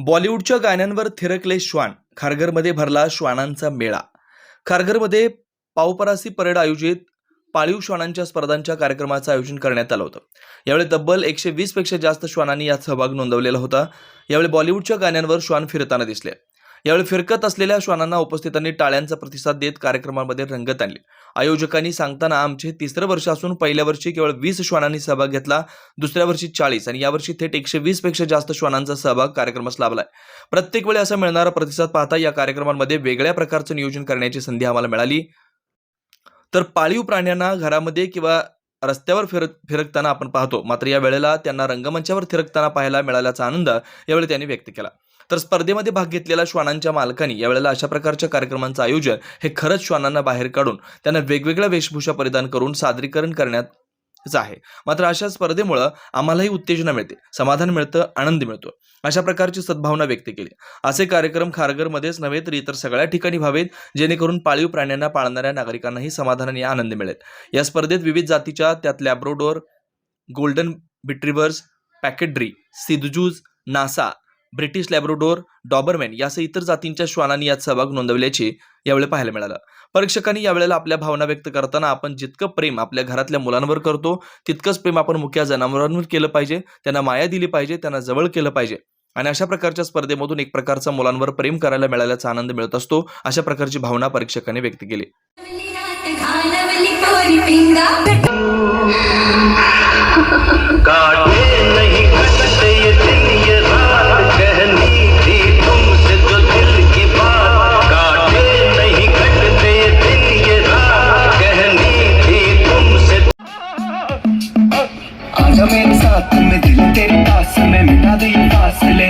बॉलिवूडच्या गाण्यांवर थिरकले श्वान. खारघरमध्ये भरला श्वानांचा मेळा. खारघरमध्ये पावपरासी परेड आयोजित पाळीव श्वानांच्या स्पर्धांच्या कार्यक्रमाचं आयोजन करण्यात आलं होतं. यावेळी तब्बल 120 पेक्षा जास्त श्वानांनी यात सहभाग नोंदवलेला होता. यावेळी बॉलिवूडच्या गाण्यांवर श्वान फिरताना दिसले. यावेळी फिरकत असलेल्या श्वानांना उपस्थितांनी टाळ्यांचा प्रतिसाद देत कार्यक्रमामध्ये रंगत आणली. आयोजकांनी सांगताना, आमचे तिसरं वर्ष असून पहिल्या वर्षी केवळ 20 श्वानांनी सहभाग घेतला, दुसऱ्या वर्षी 40 आणि यावर्षी थेट 120 पेक्षा जास्त श्वानांचा सहभाग कार्यक्रमास लाभलाय. प्रत्येक वेळी असा मिळणारा प्रतिसाद पाहता या कार्यक्रमांमध्ये वेगळ्या प्रकारचं नियोजन करण्याची संधी आम्हाला मिळाली. तर पाळीव प्राण्यांना घरामध्ये किंवा रस्त्यावर फिरकताना आपण पाहतो, मात्र या वेळेला त्यांना रंगमंचावर थिरकताना पाहायला मिळाल्याचा आनंद यावेळी त्यांनी व्यक्त केला. तर स्पर्धेमध्ये भाग घेतलेल्या श्वानांच्या मालकांनी यावेळेला अशा प्रकारच्या कार्यक्रमांचं आयोजन हे खरंच श्वानांना बाहेर काढून त्यांना वेगवेगळ्या वेशभूषा परिधान करून सादरीकरण करण्याचं आहे. मात्र अशा स्पर्धेमुळे आम्हालाही उत्तेजना मिळते, समाधान मिळतं, आनंद मिळतो, अशा प्रकारची सद्भावना व्यक्त केली. असे कार्यक्रम खारघरमध्येच नव्हे तर इतर सगळ्या ठिकाणी व्हावेत, जेणेकरून पाळीव प्राण्यांना पाळणाऱ्या नागरिकांनाही समाधान आणि आनंद मिळेल. या स्पर्धेत विविध जातीच्या, त्यात लॅब्राडोर, गोल्डन रिट्रीव्हर्स, पॅकेट्री, सिधजूज, नासा, ब्रिटिश लॅब्राडोर, डॉबरमॅन यासह इतर जातींच्या श्वानांनी यात सहभाग नोंदवल्याचे यावेळी पाहायला मिळालं. परीक्षकांनी यावेळेला आपल्या भावना व्यक्त करताना, आपण जितकं प्रेम आपल्या घरातल्या मुलांवर करतो तितकंच प्रेम आपण मुक्या जनावरांवर केलं पाहिजे, त्यांना माया दिली पाहिजे, त्यांना जवळ केलं पाहिजे आणि अशा प्रकारच्या स्पर्धेमधून एक प्रकारचा मुलांवर प्रेम करायला मिळाल्याचा आनंद मिळत असतो, अशा प्रकारची भावना परीक्षकांनी व्यक्त केली. मेरे साथ में दिल तेरे पास में मिटा दे ये फासले,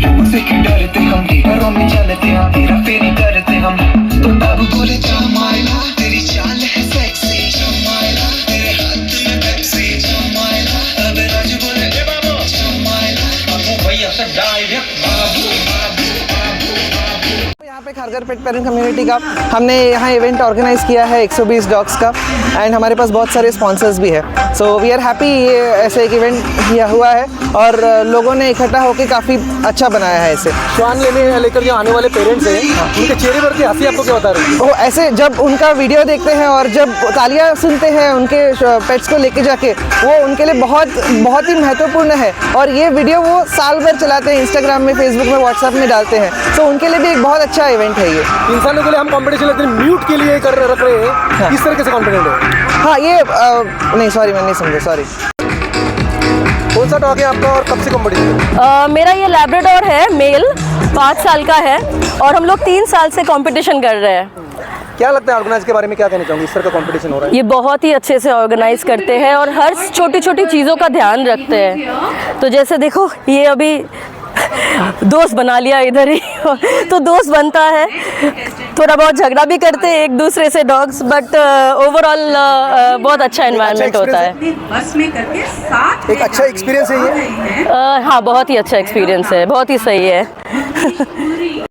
लोगों से क्यों डरते हम, घरों में चलते हम, तेरा फेरी करते हम, तो बाबू बोले चमाइला तेरी चाल है सेक्सी, चमाइला तेरे हाथ में पेप्सी, चमाइला अब राजू बोले ए बाबू चमाइला, बाबू भैया से डायरेक्ट बाबू बाबू बाबू बाबू. यहाँ पे खारघर पेट पेरेंट कम्युनिटी का हमने यहाँ इवेंट ऑर्गेनाइज किया है 120 डॉग्स का, एंड हमारे पास बहुत सारे स्पॉन्सर्स भी है. सो वी आर हैप्पी ये ऐसे एक इवेंट किया हुआ है और लोगों ने इकट्ठा होकर काफ़ी अच्छा बनाया है इसे. श्वान लेकर जो आने वाले पेरेंट्स हैं, उनके चेहरे पर की हंसी आपको क्या बता रही है? वो ऐसे जब उनका वीडियो देखते हैं और जब तालियां सुनते हैं उनके पेट्स को लेके जाके, वो उनके लिए बहुत ही महत्वपूर्ण है. और ये वीडियो वो साल भर चलाते हैं, इंस्टाग्राम में, फेसबुक में, व्हाट्सएप में डालते हैं. तो उनके लिए भी एक बहुत अच्छा इवेंट है ये. इंसानों के लिए हम कंपटीशन लेते हैं, म्यूट के लिए रख रहे हैं, किस तरह से कॉन्फिडेंट है? हाँ ये नहीं, सॉरी मैं नहीं समझा, सॉरी. कौन सा डॉग है आपका और कब से कंपटीशन? मेरा ये लैब्राडोर है, मेल 5 साल का है और हम लोग 3 साल से कंपटीशन कर रहे हैं. क्या लगता है ऑर्गेनाइज के बारे में, क्या कहना चाहोगे? इस तरह का कंपटीशन हो रहा है, ये बहुत ही अच्छे से ऑर्गेनाइज करते हैं और हर छोटी छोटी चीज़ों का ध्यान रखते हैं. तो जैसे देखो, ये अभी दोस्त बना लिया इधर ही तो दोस्त बनता है, थोड़ा बहुत झगड़ा भी करते हैं एक दूसरे से डॉग्स, बट ओवरऑल बहुत अच्छा एनवायरनमेंट होता है. बस में करके साथ एक अच्छा एक्सपीरियंस है ये. हाँ, बहुत ही अच्छा एक्सपीरियंस है, बहुत ही सही है.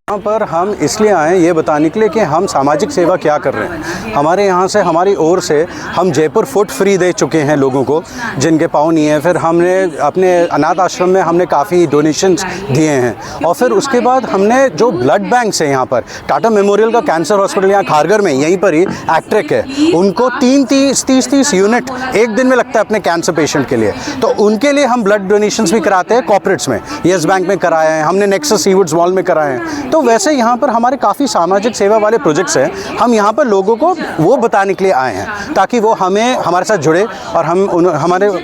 यहाँ पर हम इसलिए आए ये बताने के लिए कि हम सामाजिक सेवा क्या कर रहे हैं. हमारे यहाँ से, हमारी ओर से हम जयपुर फुट फ्री दे चुके हैं लोगों को जिनके पाँव नहीं है. फिर हमने अपने अनाथ आश्रम में हमने काफ़ी डोनेशंस दिए हैं. और फिर उसके बाद हमने जो ब्लड बैंक है यहाँ पर, टाटा मेमोरियल का कैंसर हॉस्पिटल यहाँ खारघर में, यहीं पर ही एक्ट्रेक है, उनको 30 यूनिट एक दिन में लगता है अपने कैंसर पेशेंट के लिए. तो उनके लिए हम ब्लड डोनेशंस भी कराते हैं कॉर्पोरेट्स में. येस बैंक में कराए हैं हमने, नेक्सस सीवुड्स मॉल में कराए हैं. तो वैसे यहाँ पर हमारे काफ़ी सामाजिक सेवा वाले प्रोजेक्ट्स हैं. हम यहाँ पर लोगों को वो बताने के लिए आए हैं ताकि वो हमारे साथ जुड़े और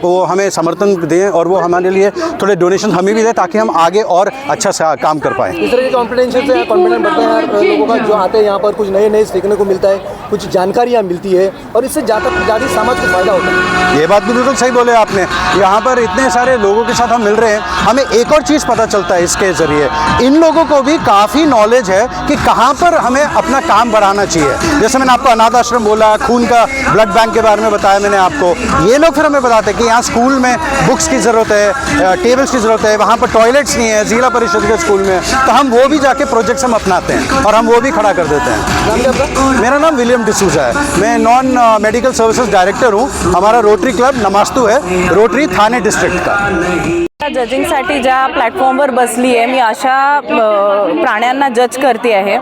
वो हमें समर्थन दें और वो हमारे लिए थोड़े डोनेशन हमें भी दें ताकि हम आगे और अच्छा से काम कर पाएँ. इस तरह के कॉन्फिडेंस से कॉन्फिडेंट बढ़ता है लोगों का, जो आते हैं यहाँ पर कुछ नए सीखने को मिलता है, कुछ जानकारियाँ मिलती है और इससे ज़्यादा समाज को फायदा होता है. ये बात भी बिल्कुल सही बोले आपने. यहाँ पर इतने सारे लोगों के साथ हम मिल रहे हैं, हमें एक और चीज़ पता चलता है इसके ज़रिए. इन लोगों को भी काफ़ी नॉलेज है कि कहाँ पर हमें अपना काम बढ़ाना चाहिए. जैसे मैंने आपको अनाथ आश्रम बोला, खून का ब्लड बैंक के बारे में बताया मैंने आपको. ये लोग फिर हमें बताते हैं कि यहाँ स्कूल में बुक्स की ज़रूरत है, टेबल्स की ज़रूरत है, वहाँ पर टॉयलेट्स नहीं है जिला परिषद के स्कूल में. तो हम वो भी जाके प्रोजेक्ट्स हम अपनाते हैं और हम वो भी खड़ा कर देते हैं. मेरा नाम विलियम डिसूजा है, मैं नॉन मेडिकल सर्विसेज डायरेक्टर हूँ. हमारा रोटरी क्लब नमास्तु है, रोटरी थाने डिस्ट्रिक्ट का. जजिंगसाठी ज्या प्लॅटफॉर्मवर बसली आहे, मी अशा प्राण्यांना जज करते आहे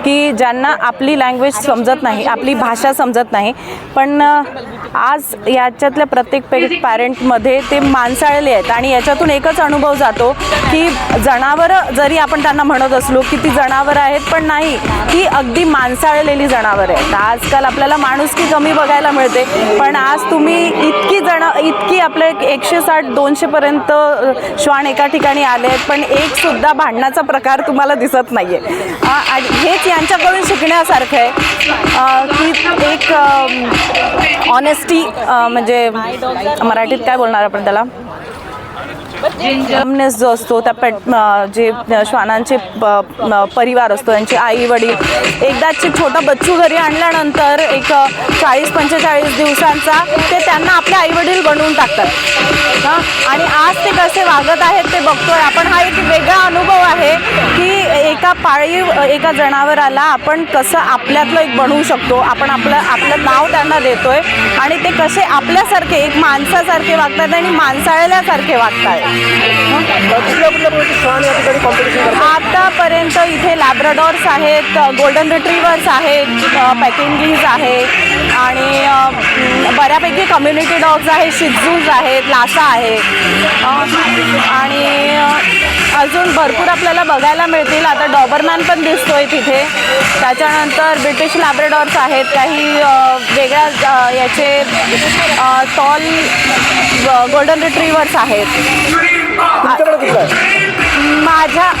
की ज्यांना आपली लँग्वेज समजत नाही, आपली भाषा समजत नाही, पण आज याच्यातल्या प्रत्येक पॅरेंटमध्ये ते माणसाळले आहेत आणि याच्यातून एकच अनुभव जातो की जनावरं जरी आपण त्यांना म्हणत असलो की ती जनावरं आहेत, पण नाही, ती अगदी माणसाळलेली जनावरं आहेत. आजकाल आपल्याला माणुसकी कमी बघायला मिळते, पण आज तुम्ही इतकी आपले 160-200पर्यंत श्वान एका ठिकाणी आले आहेत, पण एक सुद्धा भांडणाचा प्रकार तुम्हाला दिसत नाही आहे. आणि हेच यांच्याकडून शिकण्यासारखं आहे की एक ऑनेस्टी, म्हणजे मराठीत काय बोलणार आपण त्याला, जो असतो त्या जे श्वानांचे परिवार असतो, त्यांचे आई वडील, एकदाची छोटा बच्चू घरी आणल्यानंतर एक 40-45 दिवसांचा ते त्यांना आपले आई वडील बनवून टाकतात हां. आणि आज ते कसे वागत आहेत ते बघतोय आपण. हा एक वेगळा अनुभव आहे की एका जनावराला आपण कसं आपल्यातलं एक बनवू शकतो. आपण आपलं नाव त्यांना देतोय आणि ते कसे आपल्यासारखे एक माणसासारखे वागतात आणि माणसाळल्यासारखे वागतात. आतापर्यंत इथे लॅब्राडॉर्स आहेत, गोल्डन रिट्रीवर्स आहेत, पॅकिंगीज आहेत आणि बऱ्यापैकी कम्युनिटी डॉग्स आहेत, शिट्झूज आहेत, लासा आहेत आणि अजून भरपूर आपल्याला बघायला मिळतील. आता डॉबरमॅन पण दिसतोय तिथे. त्याच्यानंतर ब्रिटिश लॅब्राडॉर्स आहेत, काही वेगळ्या याचे टॉल गोल्डन रिट्रीवर्स आहेत.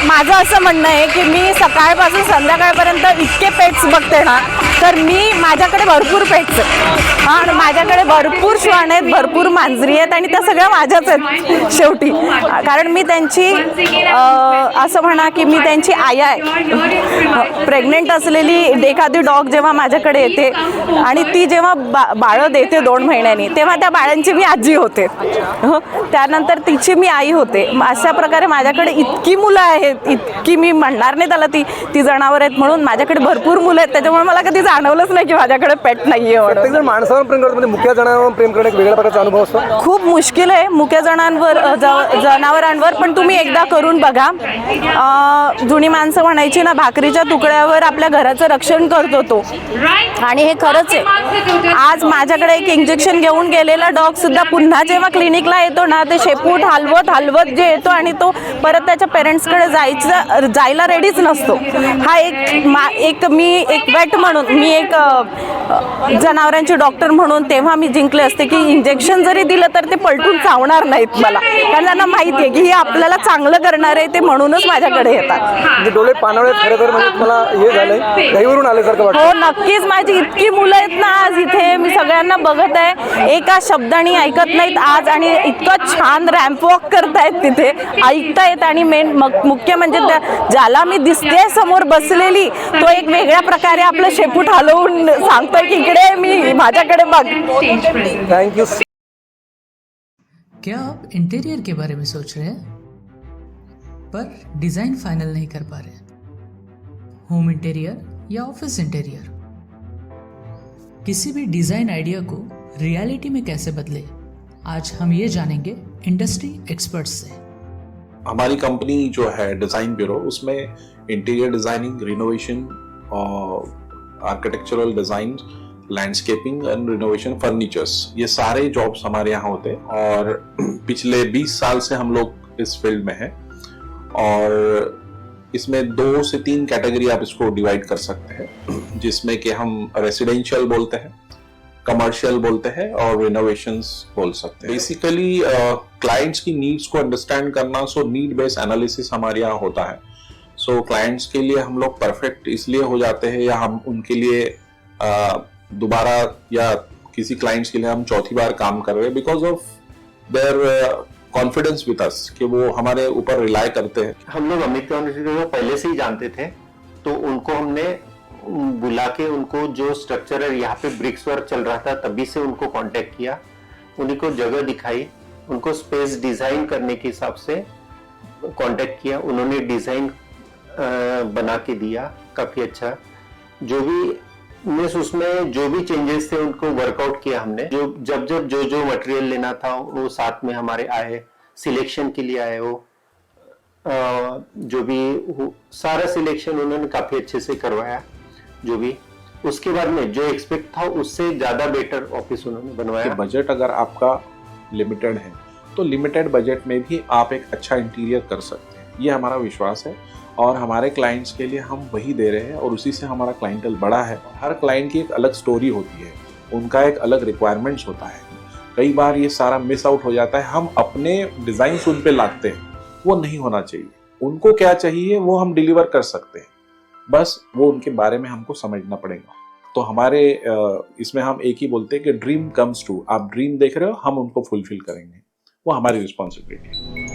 माझं असं म्हणणं आहे की मी सकाळपासून संध्याकाळपर्यंत इतके पेट्स बघते ना, तर माझ्याकडे भरपूर पेट्स आहेत आणि माझ्याकडे भरपूर श्वान आहेत, भरपूर मांजरी आहेत आणि त्या सगळ्या माझ्याच आहेत शेवटी. कारण मी त्यांची असं म्हणा की मी त्यांची आया आहे. प्रेग्नेंट असलेली एखादी डॉग जेव्हा माझ्याकडे येते आणि ती जेव्हा बाळं देते 2 महिन्यांनी, तेव्हा त्या बाळांची मी आजी होते, त्यानंतर तिची मी आई होते. अशा प्रकारे माझ्याकडे इतकी मुलं आहेत, इतकी मी म्हणणार नाही त्याला ती जनावर आहेत म्हणून. माझ्याकडे भरपूर मुलं आहेत, त्याच्यामुळे मला कधी जाणवलंच नाही की माझ्याकडे पेट नाही आहे म्हणून. माणसावर प्रेम करतो, म्हणजे मुख्य जनावरांवर प्रेम करणे एक वेगळ्या प्रकारचा अनुभव असतो. खूप मुश्किल आहे मुख्य जनावरांवर, पण तुम्ही एकदा करून बघा. जुनी माणसं म्हणायची ना, भाकरीच्या तुकड्यावर आपल्या घराचं रक्षण करतो तो, आणि हे खरंच आहे. आज माझ्याकडे एक इंजेक्शन घेऊन गेलेला डॉग सुद्धा पुन्हा जेव्हा क्लिनिकला येतो ना, ते शेपूट हलवत जे येतो आणि तो परत त्याच्या पेरेंट्सकडे जायला रेडीच नसतो. हा मी एक वेट म्हणून, मी एक जनावरांचे डॉक्टर म्हणून तेव्हा मी जिंकले असते की इंजेक्शन जरी दिलं तर ते पलटून चावणार नाहीत मला, कारण त्यांना माहिती आहे की हे आपल्याला चांगलं करणार आहे, ते म्हणूनच माझ्याकडे येतात. म्हणजे डोळे पाणावळे खरं म्हणजे मला हे झालंय, घाईवरून आल्यासारखं वाटतं. हो नक्कीच. माझी इतकी मुलं आहेत ना आज इथे, मी सगळ्यांना बघत आहे, एका शब्दाने ऐकत नाहीत आज आणि इतकं छान रॅम्प वॉक करतायत तिथे, ऐकतायत. आणि मुख्य म्हणजे ज्याला मी दिसते समोर बसलेली, तो एक वेगळ्या प्रकारे आपलं शेपूट हलवून सांगतोय की इकडे मी, माझ्याकडे बघ. थँक्यू. क्या आप इंटीरियर के बारे में सोच रहे हैं पर डिज़ाइन फाइनल नहीं कर पा रहे? होम इंटीरियर या ऑफिस इंटीरियर, किसी भी डिज़ाइन आइडिया को रियलिटी में कैसे बदले, आज हम ये जानेंगे इंडस्ट्री एक्सपर्ट्स से। हमारी कंपनी जो है डिज़ाइन ब्यूरो, उसमें interior designing, renovation, architectural design, landscaping and renovation, furnitures, ये सारे जॉब्स हमारे यहाँ होते हैं और पिछले 20 साल से हम लोग इस फील्ड में हैं। और इसमें 2 से 3 कैटेगरी आप इसको डिवाइड कर सकते हैं, जिसमें कि हम रेसिडेंशियल बोलते हैं, कमर्शियल बोलते हैं और रिनोवेशंस बोल सकते हैं। बेसिकली क्लाइंट्स की नीड्स को अंडरस्टैंड करना, सो नीड बेस्ड एनालिसिस हमारे यहाँ होता है। सो क्लाइंट्स के लिए हम लोग परफेक्ट इसलिए हो जाते हैं, या हम उनके लिए दोबारा या किसी क्लाइंट्स के लिए हम चौथी बार काम कर रहे हैं because of their confidence with us, कि वो हमारे ऊपर रिलाई करते हैं। हम लोग अमित को पहले से ही जानते थे, तो उनको हमने बुला के उनको जो स्ट्रक्चर है, यहाँ पे ब्रिक्स वर्क चल रहा था तभी से उनको कांटेक्ट किया, उन्हीं को जगह दिखाई, उनको स्पेस डिजाइन करने के हिसाब से कांटेक्ट किया, उन्होंने डिजाइन बना के दिया काफी अच्छा। जो भी उसमें जो भी चेंजेस थे उनको वर्कआउट किया हमने, जो मटेरियल लेना था वो साथ में हमारे आए, सिलेक्शन के लिए आए हो, जो भी सारा सिलेक्शन उन्होंने काफी अच्छे से करवाया। जो भी उसके बाद में जो एक्सपेक्ट था उससे ज्यादा बेटर ऑफिस उन्होंने बनवाया। बजट अगर आपका लिमिटेड है तो लिमिटेड बजट में भी आप एक अच्छा इंटीरियर कर सकते हैं, ये हमारा विश्वास है और हमारे क्लाइंट्स के लिए हम वही दे रहे हैं और उसी से हमारा क्लाइंटल बड़ा है। हर क्लाइंट की एक अलग स्टोरी होती है, उनका एक अलग रिक्वायरमेंट्स होता है। कई बार ये सारा मिस आउट हो जाता है, हम अपने डिज़ाइन उन पे लाते हैं, वो नहीं होना चाहिए। उनको क्या चाहिए वो हम डिलीवर कर सकते हैं, बस वो उनके बारे में हमको समझना पड़ेगा। तो हमारे इसमें हम एक ही बोलते हैं कि ड्रीम कम्स ट्रू। आप ड्रीम देख रहे हो, हम उनको फुलफिल करेंगे, वो हमारी रिस्पॉन्सिबिलिटी है।